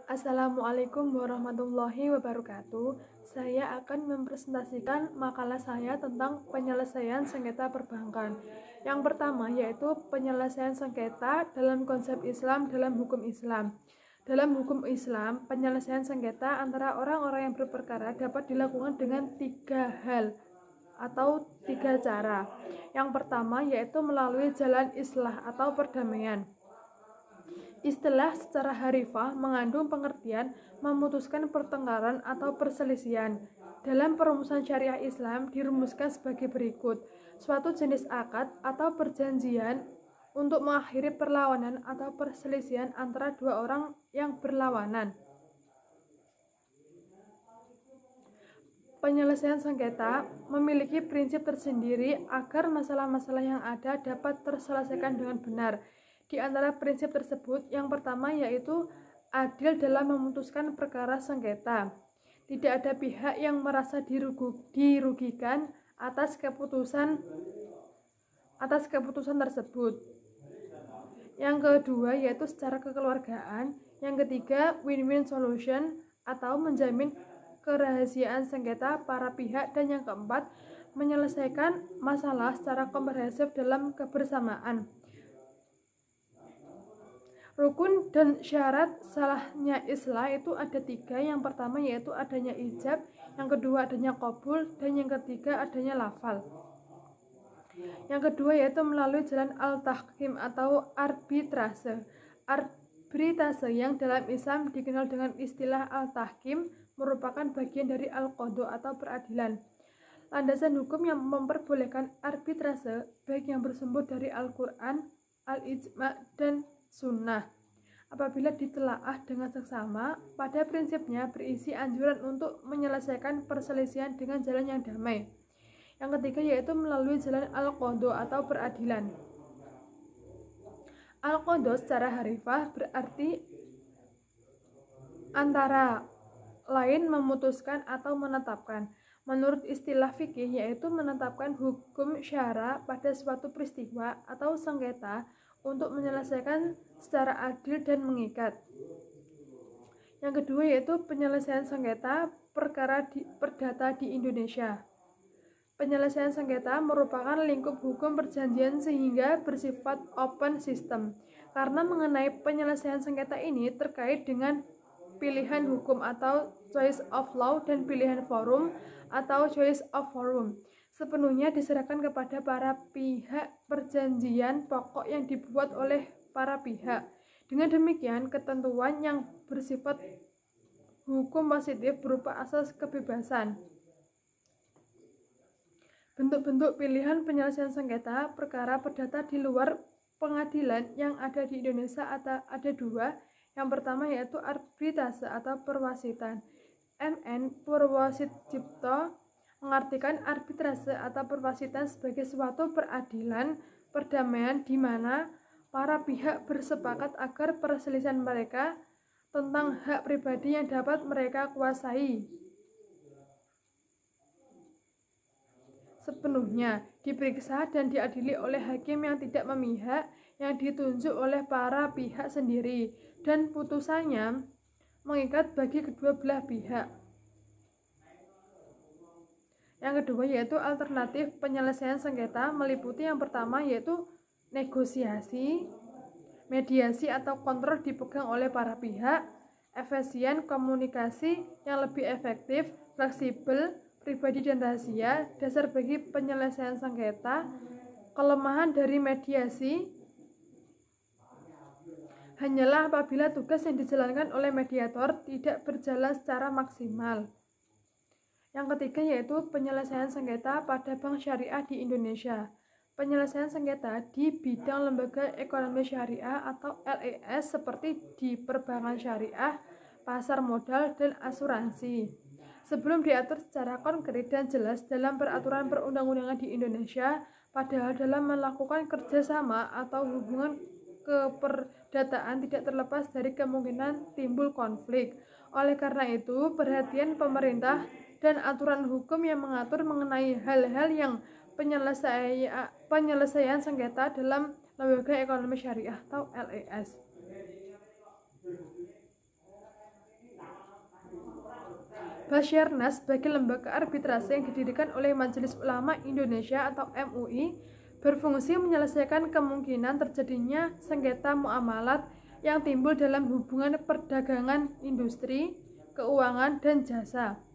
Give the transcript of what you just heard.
Assalamualaikum warahmatullahi wabarakatuh. Saya akan mempresentasikan makalah saya tentang penyelesaian sengketa perbankan. Yang pertama yaitu penyelesaian sengketa dalam konsep Islam dalam hukum Islam. Dalam hukum Islam, penyelesaian sengketa antara orang-orang yang berperkara dapat dilakukan dengan 3 hal atau 3 cara. Yang pertama yaitu melalui jalan islah atau perdamaian. Istilah secara harifah mengandung pengertian memutuskan pertengkaran atau perselisihan. Dalam perumusan syariah Islam dirumuskan sebagai berikut: suatu jenis akad atau perjanjian untuk mengakhiri perlawanan atau perselisihan antara dua orang yang berlawanan. Penyelesaian sengketa memiliki prinsip tersendiri agar masalah-masalah yang ada dapat terselesaikan dengan benar. Di antara prinsip tersebut, yang pertama yaitu adil dalam memutuskan perkara sengketa. Tidak ada pihak yang merasa dirugikan atas keputusan tersebut. Yang kedua yaitu secara kekeluargaan. Yang ketiga, win-win solution atau menjamin kerahasiaan sengketa para pihak. Dan yang keempat, menyelesaikan masalah secara komprehensif dalam kebersamaan. Rukun dan syarat salahnya islah itu ada 3. Yang pertama yaitu adanya ijab, yang kedua adanya qabul, dan yang ketiga adanya lafal. Yang kedua yaitu melalui jalan al-tahkim atau arbitrase. Arbitrase yang dalam Islam dikenal dengan istilah al-tahkim merupakan bagian dari al-qadha atau peradilan. Landasan hukum yang memperbolehkan arbitrase baik yang bersumber dari Al-Quran, al-ijma, dan sunnah. Apabila ditelaah dengan seksama, pada prinsipnya berisi anjuran untuk menyelesaikan perselisihan dengan jalan yang damai. Yang ketiga yaitu melalui jalan al-qadha atau peradilan. Al-qadha secara harifah berarti antara lain memutuskan atau menetapkan. Menurut istilah fikih yaitu menetapkan hukum syara pada suatu peristiwa atau sengketa untuk menyelesaikan secara adil dan mengikat. Yang kedua yaitu penyelesaian sengketa perkara perdata di Indonesia. Penyelesaian sengketa merupakan lingkup hukum perjanjian sehingga bersifat open system. Karena mengenai penyelesaian sengketa ini terkait dengan pilihan hukum atau choice of law dan pilihan forum atau choice of forum sepenuhnya diserahkan kepada para pihak perjanjian pokok yang dibuat oleh para pihak. Dengan demikian, ketentuan yang bersifat hukum positif berupa asas kebebasan. Bentuk-bentuk pilihan penyelesaian sengketa perkara perdata di luar pengadilan yang ada di Indonesia ada 2. Yang pertama yaitu arbitrase atau perwasitan. MN Purwosit Cipto mengartikan arbitrase atau perwasitan sebagai suatu peradilan perdamaian di mana para pihak bersepakat agar perselisihan mereka tentang hak pribadi yang dapat mereka kuasai sepenuhnya diperiksa dan diadili oleh hakim yang tidak memihak yang ditunjuk oleh para pihak sendiri dan putusannya mengikat bagi kedua belah pihak. Yang kedua yaitu alternatif penyelesaian sengketa meliputi yang pertama yaitu negosiasi, mediasi atau kontrol dipegang oleh para pihak, efisien komunikasi yang lebih efektif, fleksibel, pribadi dan rahasia. Dasar bagi penyelesaian sengketa. Kelemahan dari mediasi hanyalah apabila tugas yang dijalankan oleh mediator tidak berjalan secara maksimal. Yang ketiga yaitu penyelesaian sengketa pada bank syariah di Indonesia. Penyelesaian sengketa di bidang lembaga ekonomi syariah atau LES seperti di perbankan syariah, pasar modal, dan asuransi. Sebelum diatur secara konkret dan jelas dalam peraturan perundang-undangan di Indonesia, padahal dalam melakukan kerjasama atau hubungan keperdataan tidak terlepas dari kemungkinan timbul konflik. Oleh karena itu, perhatian pemerintah dan aturan hukum yang mengatur mengenai hal-hal yang penyelesaian sengketa dalam lembaga ekonomi syariah atau LES. Basyarnas sebagai lembaga arbitrase yang didirikan oleh Majelis Ulama Indonesia atau MUI berfungsi menyelesaikan kemungkinan terjadinya sengketa muamalat yang timbul dalam hubungan perdagangan, industri, keuangan, dan jasa.